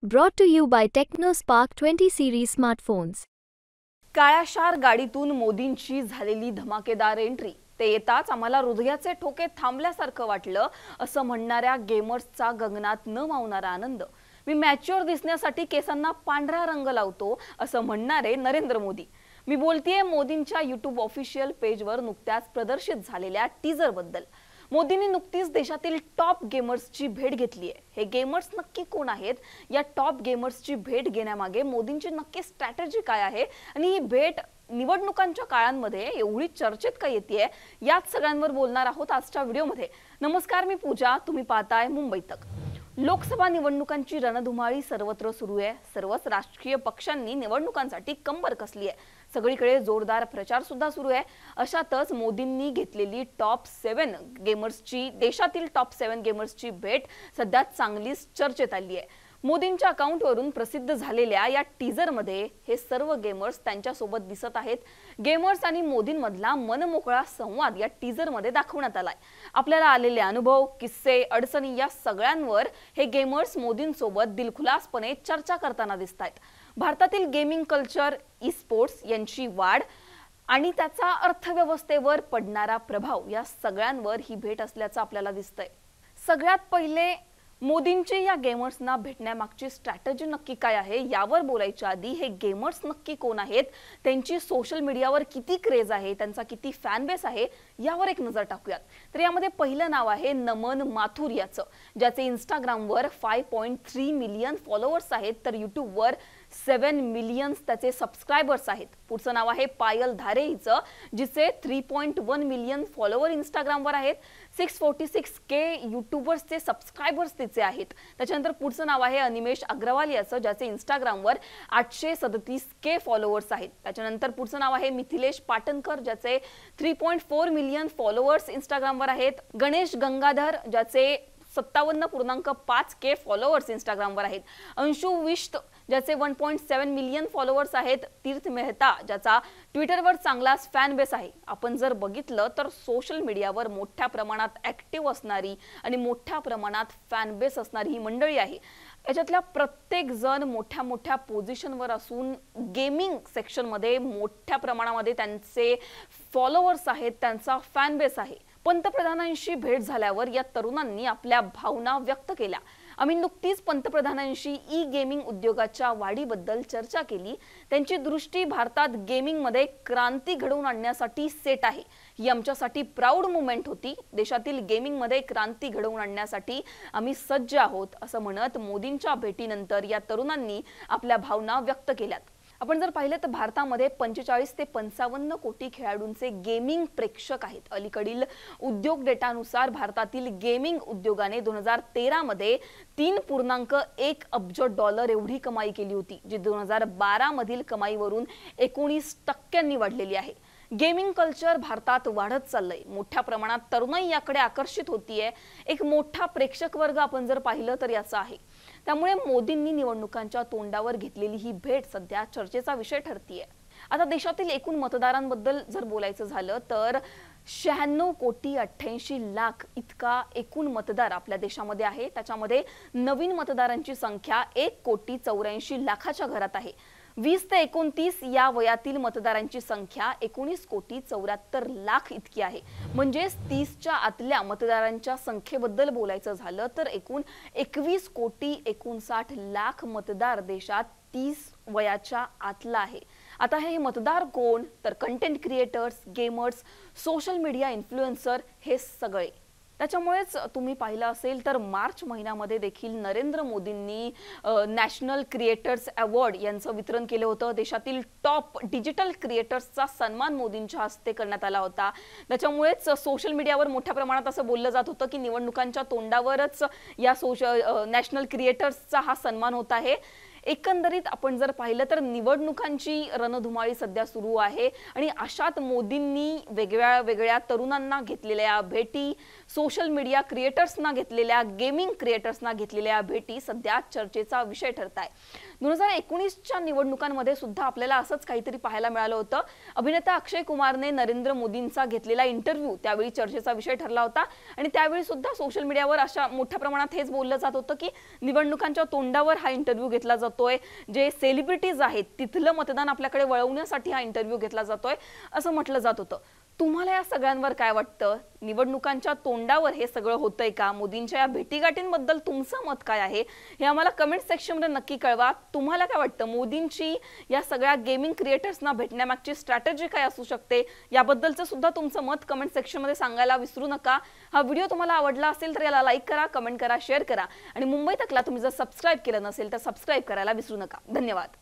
Brought to you by TechnoSpark 20 series smartphones. काळ्याशार गाडीतून मोदींची झालेली धमाकेदार एंट्री ते येताच आम्हाला हृदयाचे ठोके थांबल्यासारखं वाटलं असं म्हणणाऱ्या गेमर्सचा गगनात न मावणारा आनंद। मी मॅच्युअर दिसण्यासाठी केसांना पांढरा रंग लावतो असं म्हणणारे नरेंद्र मोदी। मी बोलतेय मोदींच्या YouTube ऑफिशियल पेजवर नुकत्याच प्रदर्शित झालेल्या टीजर बद्दल। मोदींनी नुकतीच देशातील टॉप गेमर्सची भेट घेतली आहे। हे गेमर्स नक्की कोण आहेत? या टॉप गेमर्सची भेट घेण्यामागे मोदींची नक्की स्ट्रॅटेजी काय आहे आणि ही भेट निवडणुकांच्या काळांमध्ये एवढी चर्चेत का येतेय? याच सगळ्यांवर बोलणार आहोत आजच्या व्हिडिओमध्ये। नमस्कार, मी पूजा, तुम्ही पाहताय मुंबई तक। लोकसभा निवडणुकांची रणधुमाळी सर्वत्र सुरू आहे। सर्वच राजकीय पक्षांनी निवडणुकांसाठी कंबर कसली आहे। सगळीकडे जोरदार प्रचार सुद्धा सुरू आहे। अशातच मोदींनी घेतलेली देशातील टॉप 7 गेमर्सची भेट सध्या चांगलीच चर्चेत आली आहे। मोदींच्या अकाउंटवरून प्रसिद्ध झालेल्या या टीजरमध्ये हे सर्व गेमर्स त्यांच्या सोबत दिसत आहेत। गेमर्स आणि मोदींमधला मनमोकळा संवाद या टीजरमध्ये दाखवण्यात आलाय। आपल्याला आलेले अनुभव, किस्से, अडचणी या सगळ्यांवर हे गेमर्स मोदींसोबत दिलखुलासपणे चर्चा करताना दिसतायत। भारतातील गेमिंग कल्चर, ई स्पोर्ट्स यांची वाढ आणि त्याचा अर्थव्यवस्थेवर पडणारा प्रभाव या सगळ्यांवर ही भेट असल्याचं आपल्याला दिसतंय। सगळ्यात पहिले मोदींची या गेमर्सना भेटण्यामागची स्ट्रॅटेजी नक्की काय आहे यावर बोलायच्या आधी हे गेमर्स नक्की कोण आहेत, त्यांची सोशल मीडियावर किती क्रेज आहे, त्यांचा किती फॅन बेस आहे यावर एक नजर टाकूयात। तर यामध्ये पहिलं नाव आहे नमन माथुर याचं, ज्याचे इंस्टाग्रामवर 5.3 मिलियन फॉलोअर्स आहेत, तर यूट्यूबवर 7 मिलियन त्याचे सबस्क्रायबर्स आहेत। पुढचं नाव आहे पायल धारे हिचं, जिचे 3.1 मिलियन फॉलोअर इंस्टाग्रामवर आहेत। 646K यूट्यूबर्सचे सबस्क्रायबर्स तिचे आहेत। त्याच्यानंतर पुढचं नाव आहे अनिमेश अग्रवाल याचं, ज्याचे इंस्टाग्रामवर 837K फॉलोअर्स आहेत। त्याच्यानंतर पुढचं नाव आहे मिथिलेश पाटणकर, ज्याचे 3.4 मिलियन फॉलोअर्स इंस्टाग्रामवर आहेत। गणेश गंगाधर, ज्याचे 57.5K फॉलोअर्स इंस्टाग्रामवर आहेत। अंशु विष्ट, ज्याचे 1.7 मिलियन फॉलोअर्स आहेत। तीर्थ मेहता, ज्याचा ट्विटरवर चांगलाच फॅन बेस आहे। आपण जर बघितलं तर सोशल मीडियावर मोठ्या प्रमाणात ऍक्टिव्ह असणारी आणि मोठ्या प्रमाणात फॅन बेस असणारी ही मंडळी आहे। याच्यातल्या प्रत्येक जण मोठ्या मोठ्या पोझिशनवर असून गेमिंग सेक्शनमध्ये मोठ्या प्रमाणामध्ये त्यांचे फॉलोअर्स आहेत, त्यांचा फॅन बेस आहे। पंतप्रधानांशी भेट झाल्यावर या तरुणांनी आपल्या भावना व्यक्त केल्या। आम्ही नुकतीच पंतप्रधानांशी ई गेमिंग उद्योगाच्या वाढीबद्दल चर्चा केली। त्यांची दृष्टी भारतात गेमिंगमध्ये क्रांती घडवून आणण्यासाठी सेट आहे। ही आमच्यासाठी प्राऊड मोमेंट होती। देशातील गेमिंगमध्ये क्रांती घडवून आणण्यासाठी आम्ही सज्ज आहोत असं म्हणत मोदींच्या भेटीनंतर या तरुणांनी आपल्या भावना व्यक्त केल्यात। आपण जर पाहिले तर भारतामध्ये 45 ते 55 कोटी खेळाडूंचे गेमिंग प्रेक्षक आहेत। अलीकडील उद्योग डेटानुसार भारतातील गेमिंग उद्योगाने 2013 मध्ये $3.1 अब्ज एवढी कमाई केली होती, जी 2012 मधील कमाईवरून 19% वाढलेली आहे। गेमिंग कल्चर भारतात वाढत चाललंय। मोठ्या प्रमाणात तरुणाई याकडे आकर्षित होतीये। एक मोठा प्रेक्षक वर्ग आपण जर पाहिलं तर याचा आहे। त्यामुळे मोदींनी निवडणुकांच्या तोंडावर घेतलेली ही भेट सध्या चर्चेचा विषय ठरतीये। आता देशातील एकूण मतदारांबद्दल जर बोलायचं झालं तर 96,88,00,000 इतका एकूण मतदार आपल्या देशामध्ये आहे। त्याच्यामध्ये नवीन मतदारांची संख्या 1,84,00,000च्या घरात आहे। 20 ते 29 या वयातील मतदारांची संख्या 19,74,00,000 इतकी आहे। म्हणजे 30च्या आतल्या मतदारांच्या संख्येबद्दल बोलायचं झालं तर एकूण 21,59,00,000 मतदार देशात 30 वयाच्या आतला आहे। आता हे मतदार कोण? तर content creators, gamers, social media influencer हे सगळे। त्याच्यामुळेच तुम्ही पाहिलं असेल तर मार्च महिन्यामध्ये देखील नरेंद्र मोदींनी नॅशनल क्रिएटर्स अवॉर्ड यांचं वितरण केलं होतं। देशातील टॉप डिजिटल क्रिएटर्सचा सन्मान मोदींच्या हस्ते करण्यात आला होता। त्याच्यामुळेच सोशल मीडियावर मोठ्या प्रमाणात असं बोललं जात होतं की निवडणुकांच्या तोंडावरच या नॅशनल क्रिएटर्सचा हा सन्मान होत आहे। एकंदरीत आपण जर पाहिलं तर निवडणुकांची रणधुमाळी सध्या सुरू आहे आणि अशात मोदींनी वेगवेगळ्या तरुणांना घेतलेल्या भेटी, सोशल मीडिया क्रिएटर्सना घेतलेल्या, गेमिंग क्रिएटर्सना घेतलेल्या भेटी सध्या चर्चेचा विषय ठरत आहे. 2019च्या निवडणुकांमध्ये सुद्धा आपल्याला असंच काहीतरी पाहायला मिळालं होतं. अभिनेता अक्षय कुमारने नरेंद्र मोदींचा घेतलेला इंटरव्ह्यू त्यावेळी चर्चेचा विषय ठरला होता आणि त्यावेळी सुद्धा सोशल मीडियावर अशा मोठ्या प्रमाणात हेच बोललं जात होतं की निवडणुकांच्या तोंडावर हा इंटरव्ह्यू घेतला जातोय, जे सेलिब्रिटीज आहेत तिथलं मतदान आपल्याकडे वळवण्यासाठी हा इंटरव्ह्यू घेतला जातोय असं म्हटलं जात होतं. तुम्हाला या सगळ्यांवर काय वाटतं? निवडणुकांच्या तोंडावर हे सगळं होतंय का? मोदींच्या या भेटीगाठींबद्दल तुमचं मत काय आहे हे आम्हाला कमेंट सेक्शनमध्ये नक्की कळवा. तुम्हाला काय वाटतं मोदींची या सगळ्या गेमिंग क्रिएटर्सना भेटण्यामागची स्ट्रॅटेजी काय असू शकते याबद्दलचं सुद्धा तुमचं मत कमेंट सेक्शनमध्ये सांगायला विसरू नका. हा व्हिडिओ तुम्हाला आवडला असेल तर याला लाईक करा, कमेंट करा, शेअर करा आणि मुंबई तकला तुम्ही जर सबस्क्राईब केलं नसेल तर सबस्क्राईब करायला विसरू नका. धन्यवाद.